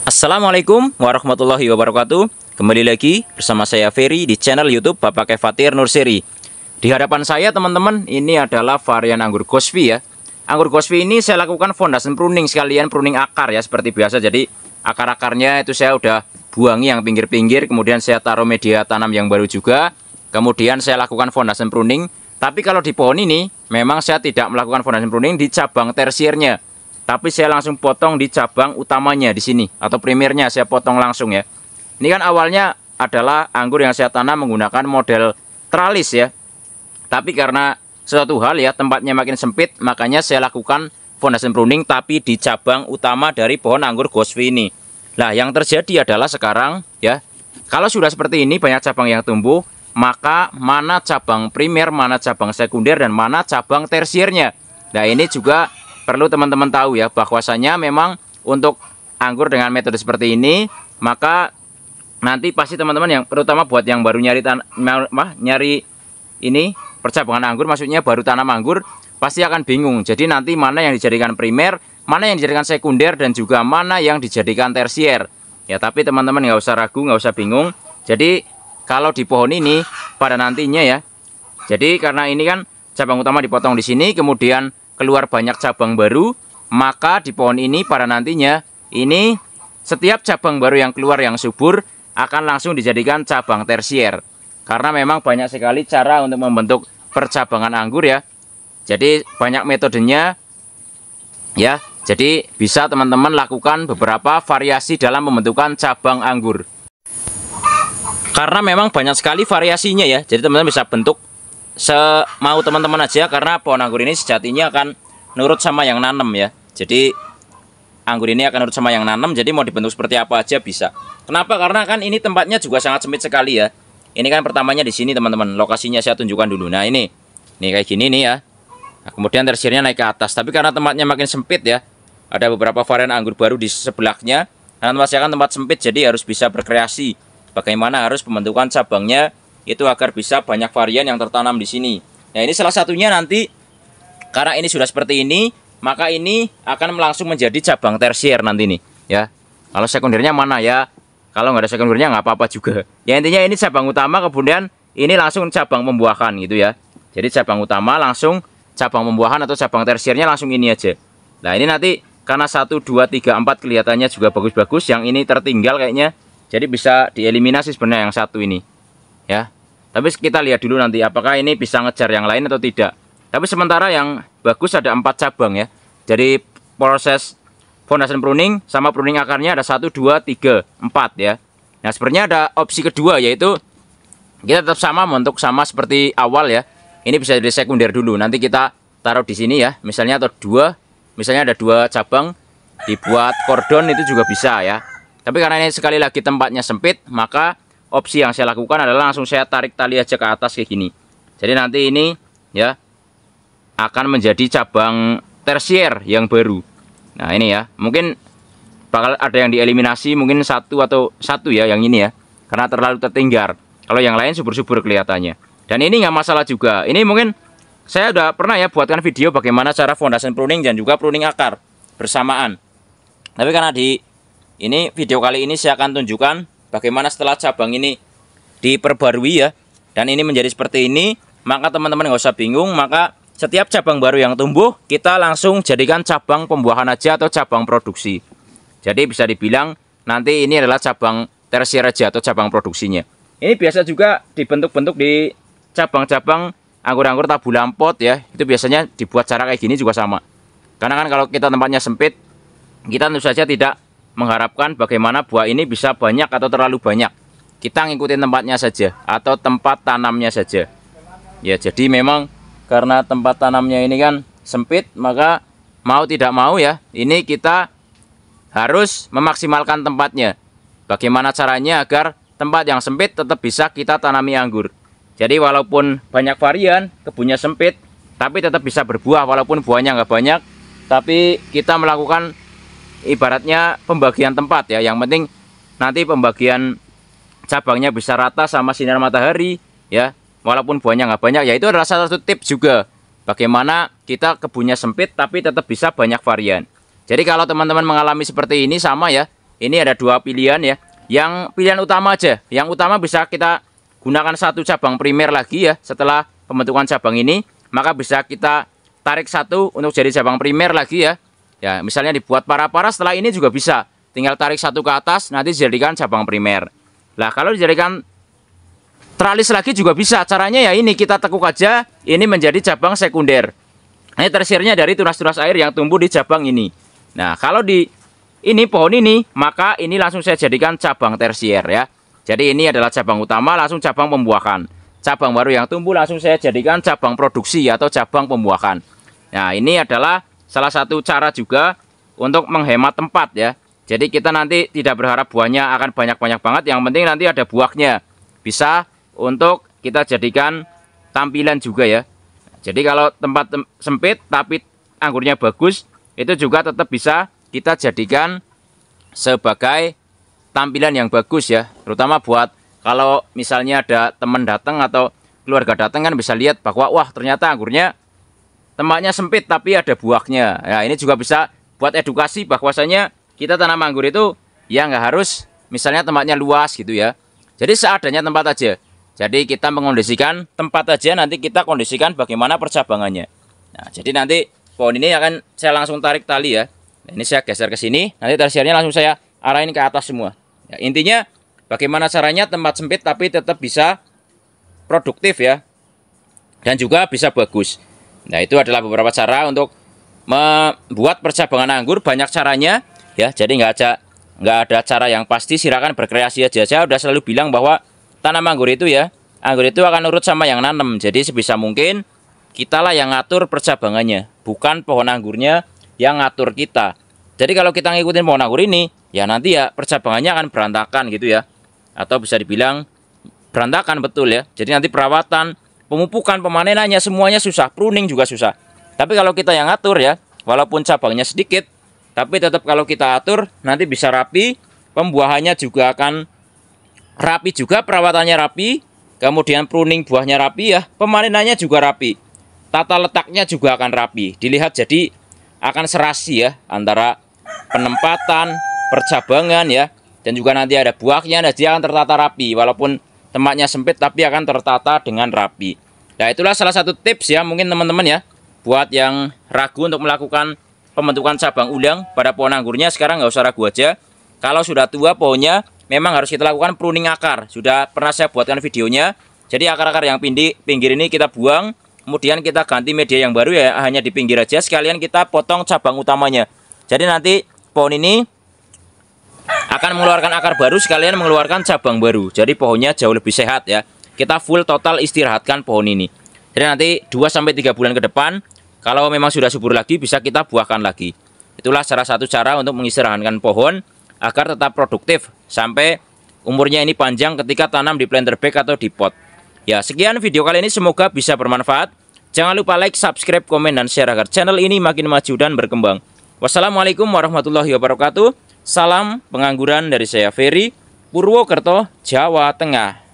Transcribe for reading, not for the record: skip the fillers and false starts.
Assalamualaikum warahmatullahi wabarakatuh. Kembali lagi bersama saya Ferry di channel YouTube Bapak Kefatir Nurseri. Di hadapan saya teman-teman, ini adalah varian anggur Gosvi ya. Anggur Gosvi ini saya lakukan fondation pruning sekalian pruning akar ya seperti biasa. Jadi akar-akarnya itu saya udah buangi yang pinggir-pinggir, kemudian saya taruh media tanam yang baru juga. Kemudian saya lakukan fondation pruning. Tapi kalau di pohon ini memang saya tidak melakukan fondation pruning di cabang tersiernya. Tapi saya langsung potong di cabang utamanya di sini atau primernya saya potong langsung ya. Ini kan awalnya adalah anggur yang saya tanam menggunakan model tralis ya. Tapi karena suatu hal ya tempatnya makin sempit, makanya saya lakukan fondation pruning tapi di cabang utama dari pohon anggur Gosvi ini. Nah, yang terjadi adalah sekarang ya, kalau sudah seperti ini banyak cabang yang tumbuh, maka mana cabang primer, mana cabang sekunder, dan mana cabang tersiernya. Nah, ini juga perlu teman-teman tahu ya, bahwasanya memang untuk anggur dengan metode seperti ini, maka nanti pasti teman-teman yang terutama buat yang baru nyari ini percabangan anggur, maksudnya baru tanam anggur, pasti akan bingung. Jadi nanti mana yang dijadikan primer, mana yang dijadikan sekunder, dan juga mana yang dijadikan tersier. Ya, tapi teman-teman nggak usah ragu, nggak usah bingung. Jadi kalau di pohon ini pada nantinya ya, jadi karena ini kan cabang utama dipotong di sini, kemudian keluar banyak cabang baru, maka di pohon ini pada nantinya ini setiap cabang baru yang keluar yang subur akan langsung dijadikan cabang tersier. Karena memang banyak sekali cara untuk membentuk percabangan anggur ya. Jadi banyak metodenya ya. Jadi bisa teman-teman lakukan beberapa variasi dalam pembentukan cabang anggur. Karena memang banyak sekali variasinya ya. Jadi teman-teman bisa bentuk semau teman-teman aja, karena pohon anggur ini sejatinya akan nurut sama yang nanam ya. Jadi anggur ini akan nurut sama yang nanam, jadi mau dibentuk seperti apa aja bisa. Kenapa? Karena kan ini tempatnya juga sangat sempit sekali ya. Ini kan pertamanya di sini teman-teman, lokasinya saya tunjukkan dulu. Nah ini kayak gini nih ya. Nah, kemudian tersiernya naik ke atas, tapi karena tempatnya makin sempit ya, ada beberapa varian anggur baru di sebelahnya. Nah, tempat saya kan tempat sempit, jadi harus bisa berkreasi bagaimana harus pembentukan cabangnya itu agar bisa banyak varian yang tertanam di sini. Nah, ini salah satunya nanti karena ini sudah seperti ini, maka ini akan langsung menjadi cabang tersier nanti nih, ya. Kalau sekundernya mana ya? Kalau nggak ada sekundernya nggak apa-apa juga. Ya intinya ini cabang utama, kemudian ini langsung cabang pembuahan gitu ya. Jadi cabang utama langsung cabang pembuahan atau cabang tersiernya langsung ini aja. Nah, ini nanti karena 1, 2, 3, 4 kelihatannya juga bagus-bagus, yang ini tertinggal kayaknya. Jadi bisa dieliminasi sebenarnya yang satu ini, ya. Tapi kita lihat dulu nanti apakah ini bisa ngejar yang lain atau tidak. Tapi sementara yang bagus ada 4 cabang ya. Jadi proses fondation pruning sama pruning akarnya ada 1, 2, 3, 4 ya. Nah sebenarnya ada opsi kedua, yaitu kita tetap sama, bentuk sama seperti awal ya. Ini bisa jadi sekunder dulu. Nanti kita taruh di sini ya. Misalnya atau misalnya ada 2 cabang, dibuat kordon itu juga bisa ya. Tapi karena ini sekali lagi tempatnya sempit, maka opsi yang saya lakukan adalah langsung saya tarik tali aja ke atas kayak gini. Jadi nanti ini ya akan menjadi cabang tersier yang baru. Nah ini ya, mungkin bakal ada yang dieliminasi, mungkin satu ya yang ini ya, karena terlalu tertinggal. Kalau yang lain subur-subur kelihatannya. Dan ini nggak masalah juga. Ini mungkin saya udah pernah ya buatkan video bagaimana cara fondation pruning dan juga pruning akar bersamaan. Tapi karena di ini video kali ini saya akan tunjukkan bagaimana setelah cabang ini diperbarui ya, dan ini menjadi seperti ini, maka teman-teman nggak usah bingung. Maka setiap cabang baru yang tumbuh kita langsung jadikan cabang pembuahan aja atau cabang produksi. Jadi bisa dibilang nanti ini adalah cabang tersier aja atau cabang produksinya. Ini biasa juga dibentuk-bentuk di cabang-cabang anggur-anggur tabu lampot ya. Itu biasanya dibuat cara kayak gini juga sama. Karena kan kalau kita tempatnya sempit, kita tentu saja tidak mengharapkan bagaimana buah ini bisa banyak atau terlalu banyak. Kita ngikutin tempatnya saja atau tempat tanamnya saja. Ya, jadi memang karena tempat tanamnya ini kan sempit, maka mau tidak mau ya, ini kita harus memaksimalkan tempatnya. Bagaimana caranya agar tempat yang sempit tetap bisa kita tanami anggur. Jadi walaupun banyak varian, kebunnya sempit, tapi tetap bisa berbuah walaupun buahnya nggak banyak. Tapi kita melakukan ibaratnya pembagian tempat ya. Yang penting nanti pembagian cabangnya bisa rata sama sinar matahari ya. Walaupun buahnya nggak banyak ya, itu adalah salah satu tips juga bagaimana kita kebunnya sempit tapi tetap bisa banyak varian. Jadi kalau teman-teman mengalami seperti ini sama ya, ini ada dua pilihan ya. Yang pilihan utama aja, yang utama bisa kita gunakan satu cabang primer lagi ya. Setelah pembentukan cabang ini, maka bisa kita tarik satu untuk jadi cabang primer lagi ya. Ya, misalnya dibuat para-para, setelah ini juga bisa. Tinggal tarik satu ke atas, nanti dijadikan cabang primer. Nah, kalau dijadikan teralis lagi juga bisa. Caranya ya ini, kita tekuk aja, ini menjadi cabang sekunder. Ini tersiernya dari tunas-tunas air yang tumbuh di cabang ini. Nah, kalau di ini pohon ini, maka ini langsung saya jadikan cabang tersier ya. Jadi ini adalah cabang utama, langsung cabang pembuahan. Cabang baru yang tumbuh langsung saya jadikan cabang produksi atau cabang pembuahan. Nah, ini adalah salah satu cara juga untuk menghemat tempat ya. Jadi kita nanti tidak berharap buahnya akan banyak-banyak banget, yang penting nanti ada buahnya. Bisa untuk kita jadikan tampilan juga ya. Jadi kalau tempat sempit tapi anggurnya bagus, itu juga tetap bisa kita jadikan sebagai tampilan yang bagus ya. Terutama buat kalau misalnya ada teman datang atau keluarga datang, kan bisa lihat bahwa wah ternyata anggurnya tempatnya sempit tapi ada buahnya. Ya, ini juga bisa buat edukasi bahwasanya kita tanam anggur itu ya nggak harus misalnya tempatnya luas gitu ya. Jadi seadanya tempat aja. Jadi kita mengkondisikan tempat aja, nanti kita kondisikan bagaimana percabangannya. Nah, jadi nanti pohon ini akan saya langsung tarik tali ya. Nah, ini saya geser ke sini, nanti tersiernya langsung saya arahin ke atas semua. Ya, intinya bagaimana caranya tempat sempit tapi tetap bisa produktif ya. Dan juga bisa bagus. Nah, itu adalah beberapa cara untuk membuat percabangan anggur, banyak caranya ya. Jadi nggak ada cara yang pasti, silakan berkreasi aja. Saya udah selalu bilang bahwa tanam anggur itu ya, anggur itu akan nurut sama yang nanam. Jadi sebisa mungkin kitalah yang ngatur percabangannya, bukan pohon anggurnya yang ngatur kita. Jadi kalau kita ngikutin pohon anggur ini, ya nanti ya percabangannya akan berantakan gitu ya. Atau bisa dibilang berantakan betul ya. Jadi nanti perawatan, pemupukan, pemanenannya semuanya susah, pruning juga susah. Tapi kalau kita yang ngatur ya, walaupun cabangnya sedikit, tapi tetap kalau kita atur nanti bisa rapi, pembuahannya juga akan rapi juga, perawatannya rapi, kemudian pruning buahnya rapi ya, pemanenannya juga rapi. Tata letaknya juga akan rapi. Dilihat jadi akan serasi ya antara penempatan, percabangan ya, dan juga nanti ada buahnya, dan dia akan tertata rapi. Walaupun tempatnya sempit tapi akan tertata dengan rapi. Nah, itulah salah satu tips ya mungkin teman-teman ya, buat yang ragu untuk melakukan pembentukan cabang ulang pada pohon anggurnya. Sekarang nggak usah ragu aja. Kalau sudah tua pohonnya, memang harus kita lakukan pruning akar. Sudah pernah saya buatkan videonya. Jadi akar-akar yang pinggir ini kita buang, kemudian kita ganti media yang baru ya, hanya di pinggir aja. Sekalian kita potong cabang utamanya. Jadi nanti pohon ini akan mengeluarkan akar baru, sekalian mengeluarkan cabang baru. Jadi pohonnya jauh lebih sehat ya. Kita full total istirahatkan pohon ini. Jadi nanti 2-3 bulan ke depan, kalau memang sudah subur lagi, bisa kita buahkan lagi. Itulah salah satu cara untuk mengistirahatkan pohon agar tetap produktif sampai umurnya ini panjang ketika tanam di planter bag atau di pot. Ya, sekian video kali ini, semoga bisa bermanfaat. Jangan lupa like, subscribe, komen, dan share agar channel ini makin maju dan berkembang. Wassalamualaikum warahmatullahi wabarakatuh. Salam pengangguran dari saya Ferry, Purwokerto, Jawa Tengah.